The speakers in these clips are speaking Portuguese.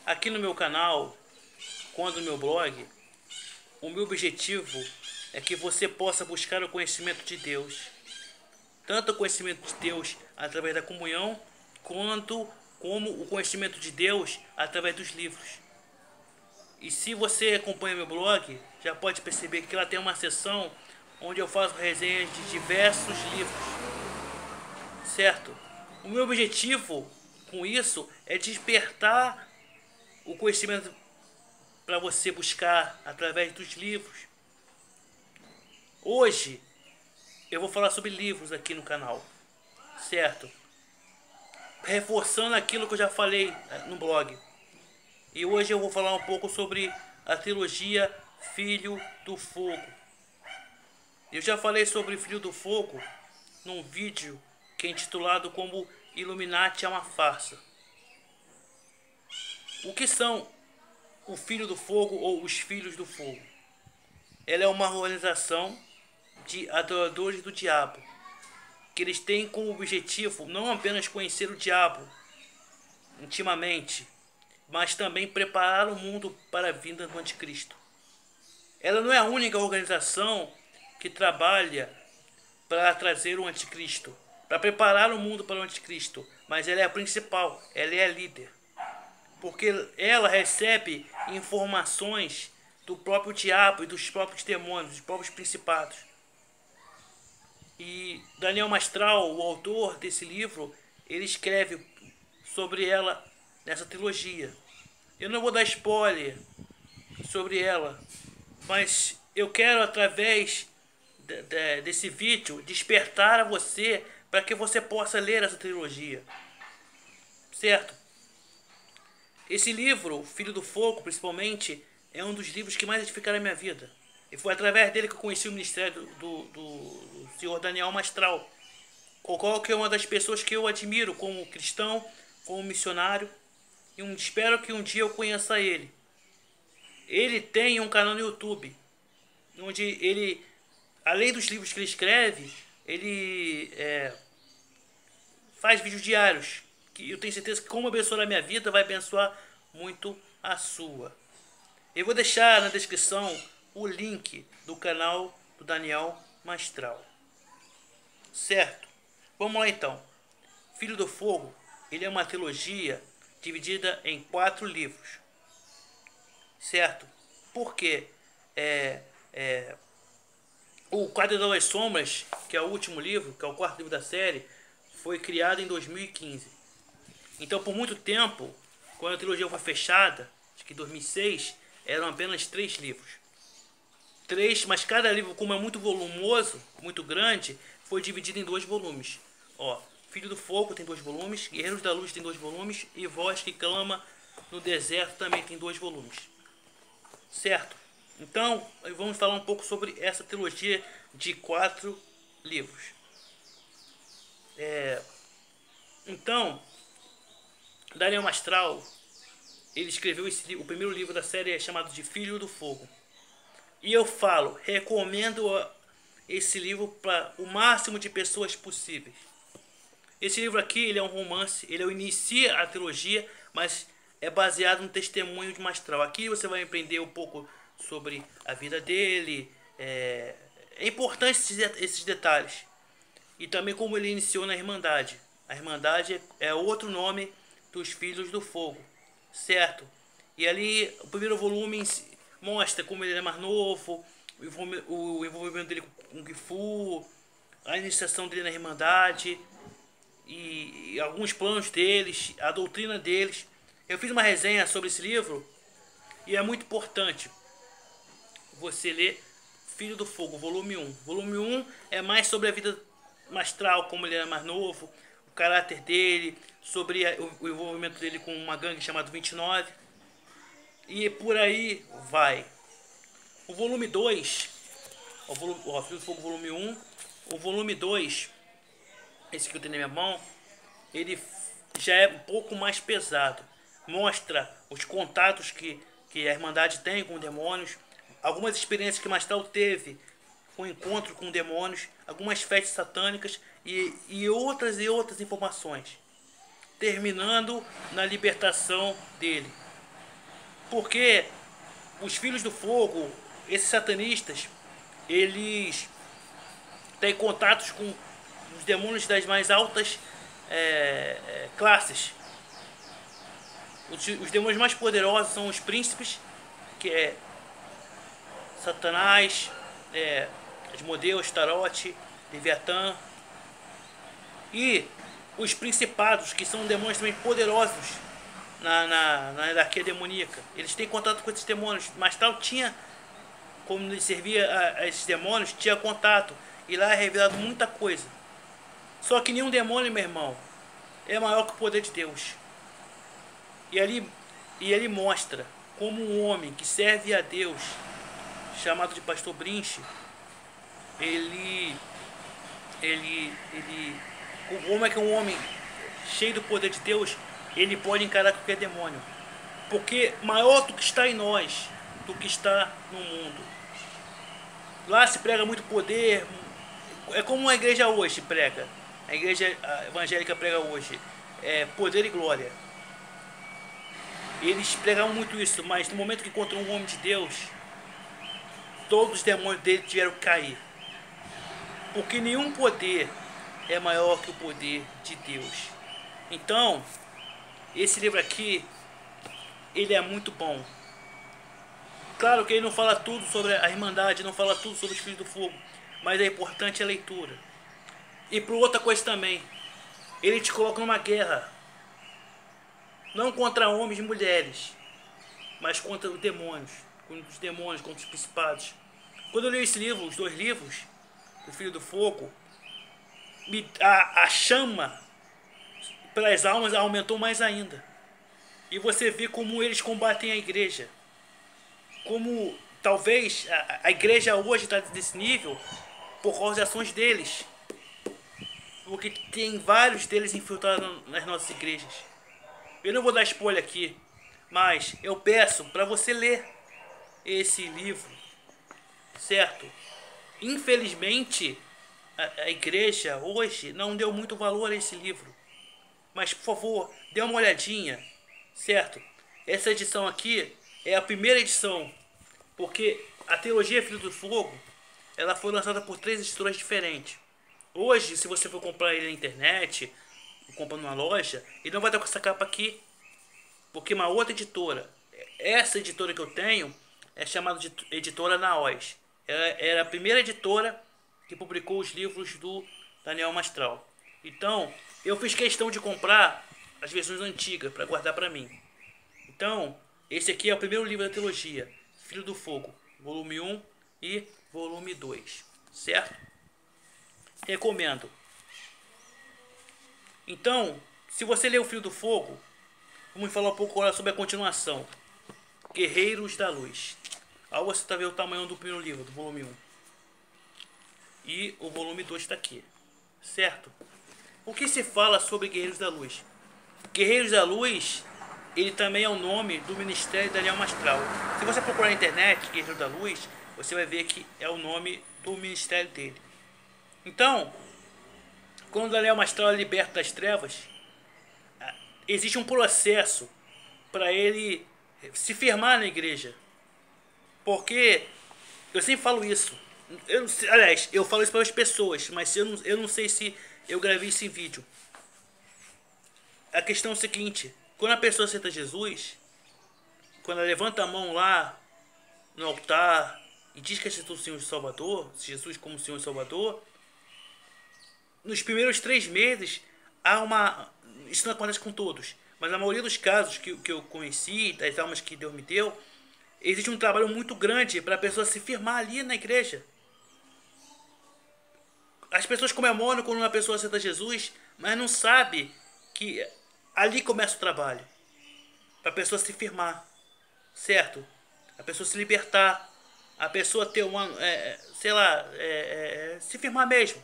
Aqui no meu canal, quando no meu blog, o meu objetivo é que você possa buscar o conhecimento de Deus. Tanto o conhecimento de Deus através da comunhão, quanto como o conhecimento de Deus através dos livros. E se você acompanha meu blog, já pode perceber que lá tem uma seção onde eu faço resenhas de diversos livros, certo? O meu objetivo com isso é despertar o conhecimento para você buscar através dos livros. Hoje eu vou falar sobre livros aqui no canal, certo? Reforçando aquilo que eu já falei no blog. E hoje eu vou falar um pouco sobre a trilogia Filho do Fogo. Eu já falei sobre Filho do Fogo num vídeo que é intitulado como Illuminati é uma farsa. O que são o Filho do Fogo ou os Filhos do Fogo? Ela é uma organização de adoradores do diabo, que eles têm como objetivo não apenas conhecer o diabo intimamente, mas também preparar o mundo para a vinda do anticristo. Ela não é a única organização que trabalha para trazer o anticristo, para preparar o mundo para o anticristo, mas ela é a principal, ela é a líder, porque ela recebe informações do próprio diabo e dos próprios demônios, dos próprios principados. E Daniel Mastral, o autor desse livro, ele escreve sobre ela nessa trilogia. Eu não vou dar spoiler sobre ela, mas eu quero, através desse vídeo, despertar a você para que você possa ler essa trilogia, certo? Esse livro, Filho do Fogo, principalmente, é um dos livros que mais edificaram a minha vida. E foi através dele que eu conheci o ministério do senhor Daniel Mastral, o qual que é uma das pessoas que eu admiro como cristão, como missionário, e espero que um dia eu conheça ele. Ele tem um canal no YouTube, onde ele, além dos livros que ele escreve, ele faz vídeos diários, que eu tenho certeza que como abençoar a minha vida, vai abençoar muito a sua. Eu vou deixar na descrição o link do canal do Daniel Mastral, certo? Vamos lá então. Filho do Fogo, ele é uma trilogia dividida em 4 livros, certo? Porque o Quadro das Sombras, que é o último livro, que é o 4º livro da série, foi criado em 2015. Então, por muito tempo, quando a trilogia foi fechada, acho que em 2006, eram apenas 3 livros. 3, mas cada livro, como é muito volumoso, muito grande, foi dividido em 2 volumes. Ó, Filho do Fogo tem 2 volumes, Guerreiros da Luz tem 2 volumes e Voz que Clama no Deserto também tem 2 volumes. Certo? Então, vamos falar um pouco sobre essa trilogia de 4 livros. Então, Daniel Mastral, ele escreveu o primeiro livro da série chamado de Filho do Fogo. E eu recomendo esse livro para o máximo de pessoas possíveis. Esse livro aqui, ele é um romance, ele inicia a trilogia, mas é baseado no testemunho de Mastral. Aqui você vai aprender um pouco sobre a vida dele, é importante esses detalhes. E também como ele iniciou na Irmandade. A Irmandade é outro nome dos Filhos do Fogo, certo? E ali, o primeiro volume mostra como ele é mais novo, o envolvimento dele com o Gifu, a iniciação dele na Irmandade, e alguns planos deles, a doutrina deles. Eu fiz uma resenha sobre esse livro, e é muito importante você ler Filho do Fogo, volume 1. Volume 1 é mais sobre a vida Mastral, como ele era mais novo, o caráter dele, sobre o envolvimento dele com uma gangue chamada 29. E por aí vai. O volume 2, Filho do Fogo volume 1, o volume 2, esse que eu tenho na minha mão, ele já é um pouco mais pesado. Mostra os contatos que a Irmandade tem com demônios, algumas experiências que Mastral teve com encontro com demônios, algumas festas satânicas e outras informações. Terminando na libertação dele. Porque os filhos do fogo, esses satanistas, eles têm contatos com os demônios das mais altas classes. Os demônios mais poderosos são os príncipes, que é Satanás, Asmodeus, Tarote, Leviatã. E os principados, que são demônios também poderosos na hierarquia demoníaca. Eles têm contato com esses demônios. Mas tal tinha, como ele servia a esses demônios, tinha contato. E lá é revelado muita coisa. Só que nenhum demônio, meu irmão, é maior que o poder de Deus. E ele mostra como um homem que serve a Deus, chamado de Pastor Brinche, como é que um homem cheio do poder de Deus, ele pode encarar qualquer demônio. Porque maior do que está em nós, do que está no mundo. Lá se prega muito poder. É como a igreja hoje prega. A igreja evangélica prega hoje. Poder e glória. Eles pregavam muito isso, mas no momento que encontram um homem de Deus, todos os demônios dele tiveram que cair. Porque nenhum poder é maior que o poder de Deus. Então, esse livro aqui, ele é muito bom. Claro que ele não fala tudo sobre a Irmandade, não fala tudo sobre os Filhos do Fogo, mas é importante a leitura. E por outra coisa também, ele te coloca numa guerra, não contra homens e mulheres, mas contra os demônios, contra os principados. Quando eu li esse livro, os 2 livros do Filho do Fogo, a chama pelas almas aumentou mais ainda. E você vê como eles combatem a igreja. Como talvez a igreja hoje está nesse nível por causa das ações deles. Porque tem vários deles infiltrados nas nossas igrejas. Eu não vou dar spoiler aqui, mas eu peço para você ler esse livro, certo? Infelizmente, a igreja hoje não deu muito valor a esse livro. Mas, por favor, dê uma olhadinha, certo? Essa edição aqui é a primeira edição, porque a trilogia Filho do Fogo, ela foi lançada por 3 editoras diferentes. Hoje, se você for comprar ele na internet, compra numa loja, ele não vai estar com essa capa aqui, porque uma outra editora, essa editora que eu tenho, é chamada de editora Naós. Ela era a primeira editora que publicou os livros do Daniel Mastral. Então, eu fiz questão de comprar as versões antigas para guardar para mim. Então, esse aqui é o primeiro livro da trilogia, Filho do Fogo, volume 1 e volume 2, certo? Recomendo. Então, se você ler o Filho do Fogo, vamos falar um pouco agora sobre a continuação. Guerreiros da Luz. Aí você está vendo o tamanho do primeiro livro, do volume 1. E o volume 2 está aqui, certo? O que se fala sobre Guerreiros da Luz? Guerreiros da Luz, ele também é o nome do Ministério de Daniel Mastral. Se você procurar na internet, Guerreiro da Luz, você vai ver que é o nome do ministério dele. Então, quando Daniel Mastral é liberto das trevas, existe um processo para ele se firmar na igreja. Porque, eu sempre falo isso, aliás, eu falo isso para as pessoas, mas eu não sei se eu gravei isso em vídeo. A questão é o seguinte: quando a pessoa aceita Jesus, quando ela levanta a mão lá no altar e diz que aceitou o Senhor e Salvador, Jesus como Senhor e Salvador, nos primeiros 3 meses isso não acontece com todos, mas a maioria dos casos que eu conheci, das almas que Deus me deu, existe um trabalho muito grande para a pessoa se firmar ali na igreja. As pessoas comemoram quando uma pessoa aceita Jesus, mas não sabe que ali começa o trabalho. Para a pessoa se firmar, certo? A pessoa se libertar, a pessoa ter se firmar mesmo.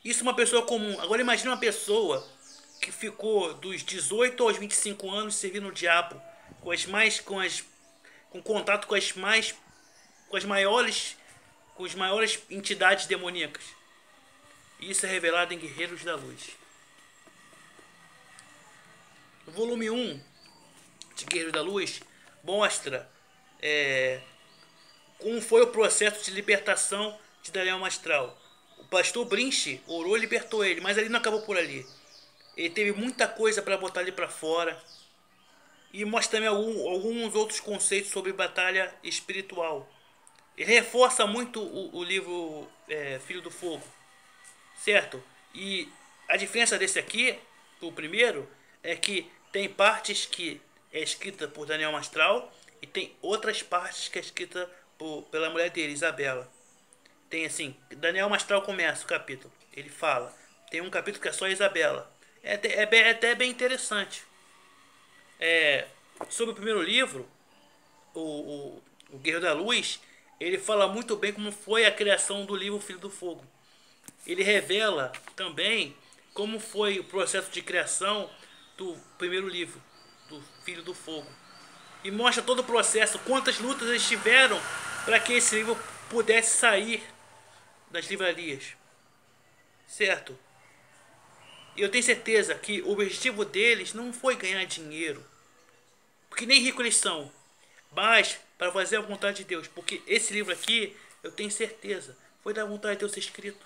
Isso é uma pessoa comum. Agora imagine uma pessoa que ficou dos 18 aos 25 anos servindo o diabo, com contato com as maiores entidades demoníacas. Isso é revelado em Guerreiros da Luz. O volume 1 de Guerreiro da Luz mostra como foi o processo de libertação de Daniel Mastral. O pastor Brinche orou e libertou ele, mas ele não acabou por ali. Ele teve muita coisa para botar ali para fora. E mostra também alguns outros conceitos sobre batalha espiritual. Ele reforça muito o livro Filho do Fogo, certo? E a diferença desse aqui, o primeiro, é que tem partes que é escrita por Daniel Mastral e tem outras partes que é escrita pela mulher dele, Isabela. Tem assim, Daniel Mastral começa o capítulo, ele fala. Tem um capítulo que é só Isabela. É até bem interessante. Sobre o primeiro livro, o Guerreiro da Luz, ele fala muito bem como foi a criação do livro Filho do Fogo. Ele revela também como foi o processo de criação do primeiro livro, do Filho do Fogo. E mostra todo o processo, quantas lutas eles tiveram para que esse livro pudesse sair das livrarias. Certo? E eu tenho certeza que o objetivo deles não foi ganhar dinheiro, porque nem ricos eles são, mas para fazer a vontade de Deus. Porque esse livro aqui, eu tenho certeza, foi da vontade de Deus ser escrito.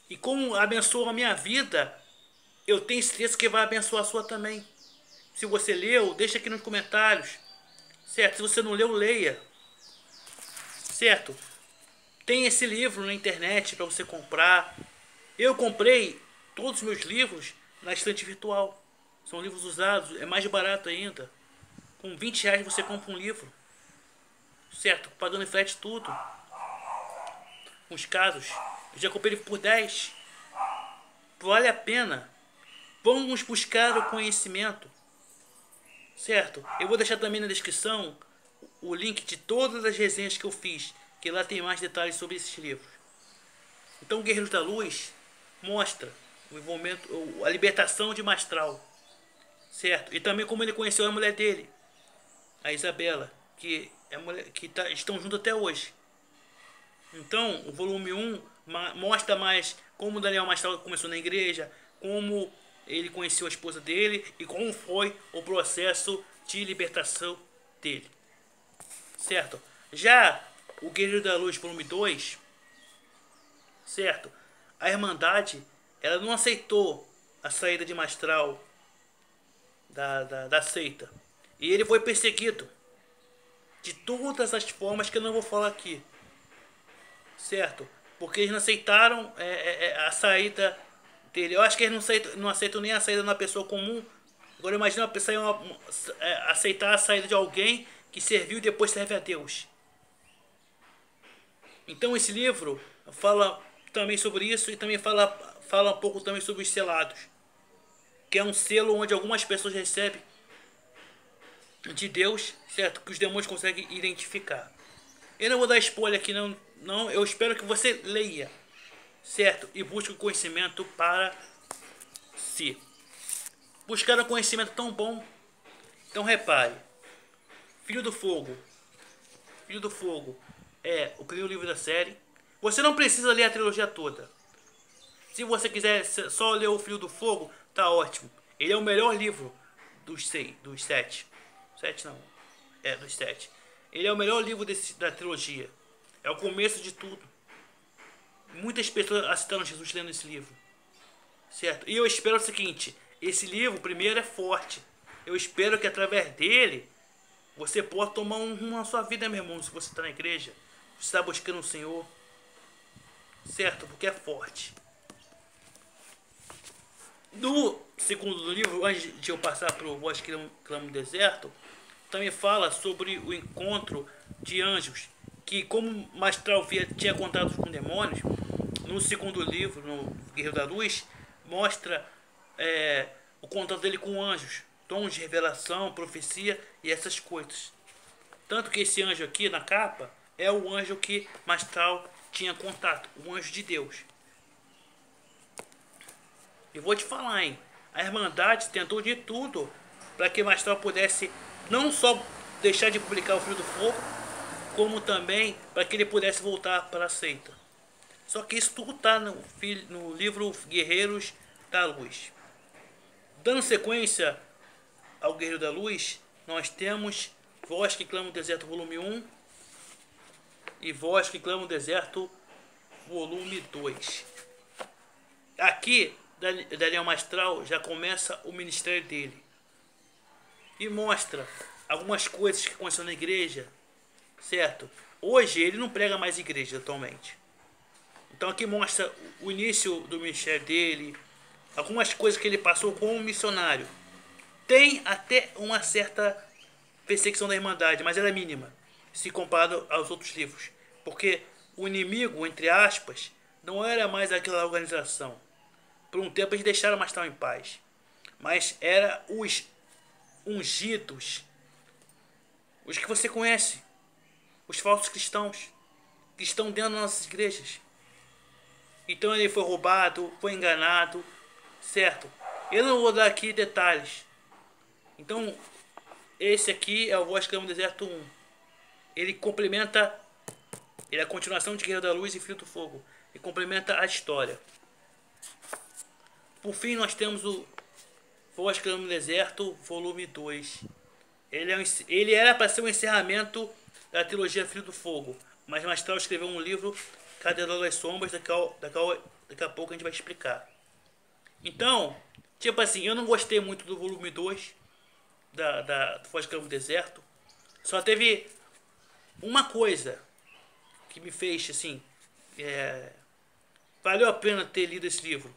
E como abençoou a minha vida, eu tenho certeza que vai abençoar a sua também. Se você leu, deixa aqui nos comentários. Certo? Se você não leu, leia. Certo? Tem esse livro na internet para você comprar. Eu comprei todos os meus livros na estante virtual. São livros usados, é mais barato ainda. Com 20 reais você compra um livro. Certo? Pagando em frete tudo. Uns casos. Eu já comprei ele por 10. Vale a pena. Vamos buscar o conhecimento. Certo? Eu vou deixar também na descrição o link de todas as resenhas que eu fiz, que lá tem mais detalhes sobre esses livros. Então, Guerreiros da Luz mostra o envolvimento, a libertação de Mastral. Certo? E também como ele conheceu a mulher dele, a Isabela, que estão juntos até hoje. Então, o volume 1 mostra mais como Daniel Mastral começou na igreja, como ele conheceu a esposa dele e como foi o processo de libertação dele. Certo? Já o Guerreiro da Luz, volume 2, certo? A Irmandade, ela não aceitou a saída de Mastral da seita. E ele foi perseguido de todas as formas que eu não vou falar aqui. Certo? Porque eles não aceitaram a saída dele. Eu acho que eles não aceitam nem a saída de uma pessoa comum. Agora imagina uma pessoa aceitar a saída de alguém que serviu e depois serve a Deus. Então esse livro fala também sobre isso e também fala um pouco também sobre os selados. Que é um selo onde algumas pessoas recebem de Deus, certo? Que os demônios conseguem identificar. Eu não vou dar spoiler aqui não, eu espero que você leia, certo? E busque o conhecimento para si. Buscar um conhecimento tão bom. Então repare, Filho do Fogo é o primeiro livro da série. Você não precisa ler a trilogia toda. Se você quiser só ler o Filho do Fogo, tá ótimo. Ele é o melhor livro dos 7. 7 não, dos 7. Ele é o melhor livro da trilogia. É o começo de tudo. Muitas pessoas aceitaram Jesus lendo esse livro. Certo? E eu espero o seguinte. Esse livro, primeiro, é forte. Eu espero que através dele você possa tomar um rumo na sua vida, meu irmão. Se você está na igreja, você está buscando o Senhor. Certo? Porque é forte. No segundo livro, antes de eu passar para o Voz que Clama no Deserto, também fala sobre o encontro de anjos, que como Mastral tinha contato com demônios, no segundo livro, no Guerreiro da Luz, mostra o contato dele com anjos, dons de revelação, profecia e essas coisas. Tanto que esse anjo aqui na capa é o anjo que Mastral tinha contato, o anjo de Deus. E vou te falar, hein? A Irmandade tentou de tudo para que Mastral pudesse não só deixar de publicar o Filho do Fogo, como também para que ele pudesse voltar para a seita. Só que isso tudo está no livro Guerreiros da Luz. Dando sequência ao Guerreiro da Luz, nós temos Voz que Clama no Deserto, volume 1 e Voz que Clama no Deserto, volume 2. Aqui, Daniel Mastral já começa o ministério dele e mostra algumas coisas que aconteceram na igreja, certo? Hoje ele não prega mais igreja atualmente. Então aqui mostra o início do ministério dele, algumas coisas que ele passou como missionário. Tem até uma certa perseguição da Irmandade, mas ela é mínima, se comparado aos outros livros. Porque o inimigo, entre aspas, não era mais aquela organização. Por um tempo eles deixaram o Mastral em paz. Mas era os ungidos, os que você conhece, os falsos cristãos, que estão dentro das nossas igrejas. Então ele foi roubado, foi enganado, certo? Eu não vou dar aqui detalhes. Então, esse aqui é o Voz que Clama no Deserto 1. Ele complementa, ele é a continuação de Guerreiro da Luz e Filho do Fogo. E complementa a história. Por fim, nós temos o Voz que Clama no Deserto, volume 2. Ele era para ser um encerramento da trilogia Filho do Fogo. Mas Mastral escreveu um livro, Catedral das Sombras, daqui a pouco a gente vai explicar. Então, tipo assim, eu não gostei muito do volume 2 do Voz que Clama no Deserto. Só teve uma coisa que me fez assim, valeu a pena ter lido esse livro,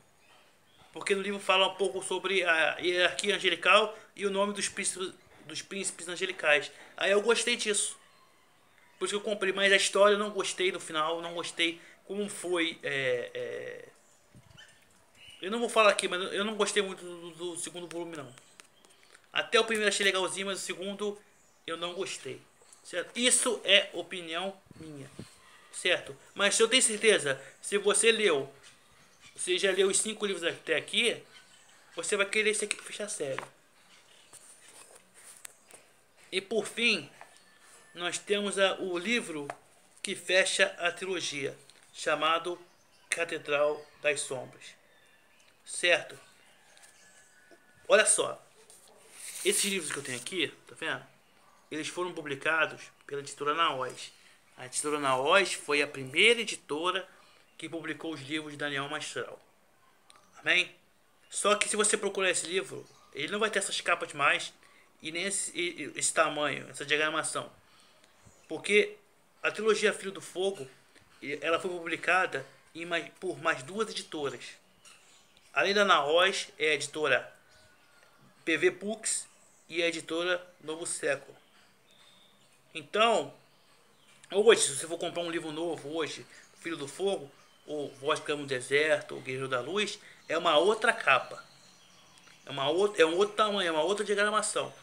porque no livro fala um pouco sobre a hierarquia angelical e o nome dos príncipes angelicais. Aí eu gostei disso, por isso que eu comprei. Mas a história eu não gostei no final, não gostei como foi. Eu não vou falar aqui, mas eu não gostei muito do segundo volume não. Até o primeiro achei legalzinho, mas o segundo eu não gostei, certo? Isso é opinião minha, certo? Mas eu tenho certeza, se você já leu os 5 livros até aqui, você vai querer esse aqui para fechar a série. E por fim, nós temos o livro que fecha a trilogia, chamado Catedral das Sombras, certo? Olha só, esses livros que eu tenho aqui, tá vendo? Eles foram publicados pela editora Naós. A editora Naós foi a primeira editora que publicou os livros de Daniel Mastral. Amém? Só que se você procurar esse livro, ele não vai ter essas capas mais e nem esse tamanho, essa diagramação. Porque a trilogia Filho do Fogo, ela foi publicada por mais 2 editoras. Além da Naós, é a editora PV Books e a editora Novo Século. Então, hoje, se você for comprar um livro novo hoje, Filho do Fogo, ou Voz que Clama no Deserto, ou Guerreiro da Luz, é uma outra capa. É um outro tamanho, é uma outra diagramação.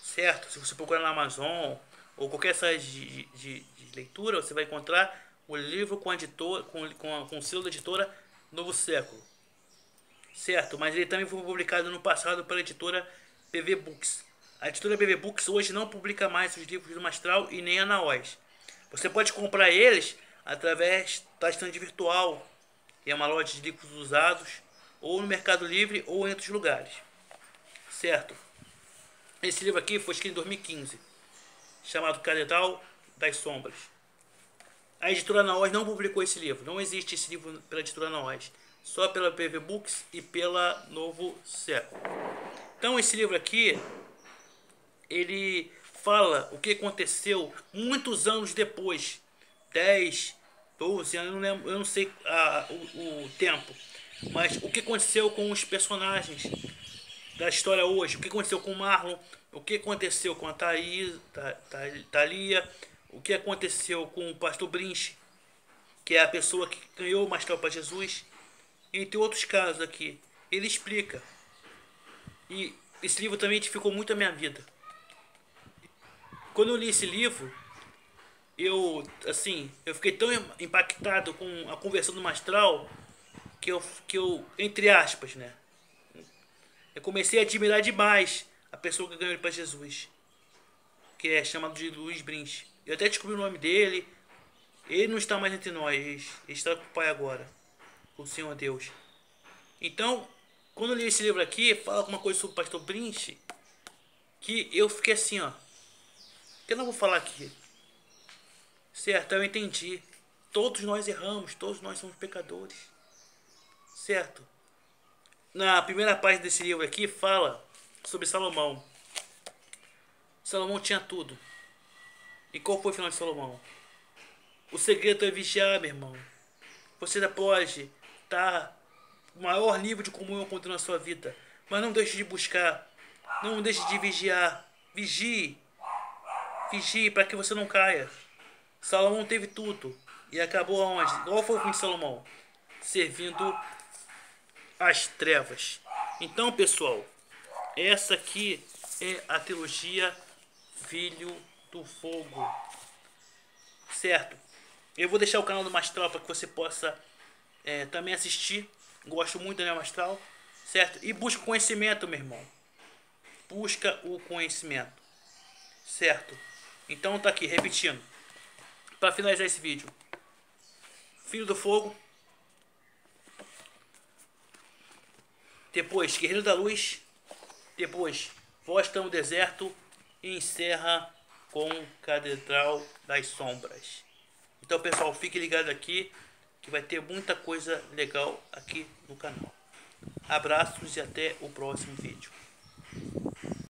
Certo? Se você procurar na Amazon ou qualquer site de leitura, você vai encontrar o livro com o selo da editora Novo Século. Certo? Mas ele também foi publicado no passado pela editora PV Books. A editora PV Books hoje não publica mais os livros do Mastral e nem a Naós. Você pode comprar eles através da estante virtual, que é uma loja de livros usados, ou no Mercado Livre ou em outros lugares. Certo? Esse livro aqui foi escrito em 2015, chamado Catedral das Sombras. A editora Naós não publicou esse livro, não existe esse livro pela editora Naós, só pela PV Books e pela Novo Século. Então esse livro aqui, ele fala o que aconteceu muitos anos depois, 10, 12 anos, eu não sei o tempo, mas o que aconteceu com os personagens da história hoje, o que aconteceu com o Marlon, o que aconteceu com a Thalia, o que aconteceu com o pastor Brinch, que é a pessoa que ganhou o Mastral para Jesus, entre outros casos aqui. Ele explica. E esse livro também edificou muito a minha vida. Quando eu li esse livro, eu fiquei tão impactado com a conversão do Mastral que eu entre aspas, né? Eu comecei a admirar demais a pessoa que ganhou ele para Jesus, que é chamado de Luiz Brinch. Eu até descobri o nome dele. Ele não está mais entre nós, ele está com o Pai agora, com o Senhor Deus. Então, quando eu li esse livro aqui, fala alguma coisa sobre o pastor Brinch, que eu fiquei assim, ó. Que eu não vou falar aqui. Certo? Eu entendi. Todos nós erramos, todos nós somos pecadores. Certo? Na primeira página desse livro aqui fala sobre Salomão. Salomão tinha tudo. E qual foi o final de Salomão? O segredo é vigiar, meu irmão. Você já pode estar o maior nível de comunhão encontrando na sua vida, mas não deixe de buscar. Não deixe de vigiar. Vigie. Vigie para que você não caia. Salomão teve tudo. E acabou aonde? Qual foi o fim de Salomão? Servindo as trevas. Então, pessoal, essa aqui é a trilogia Filho do Fogo. Certo? Eu vou deixar o canal do Mastral para que você possa também assistir. Gosto muito do Daniel Mastral. Certo? E busca o conhecimento, meu irmão. Busca o conhecimento. Certo? Então tá aqui, repetindo. Para finalizar esse vídeo. Filho do Fogo. Depois, Guerreiro da Luz. Depois, Voz no Deserto. E encerra com Catedral das Sombras. Então, pessoal, fique ligado aqui que vai ter muita coisa legal aqui no canal. Abraços e até o próximo vídeo.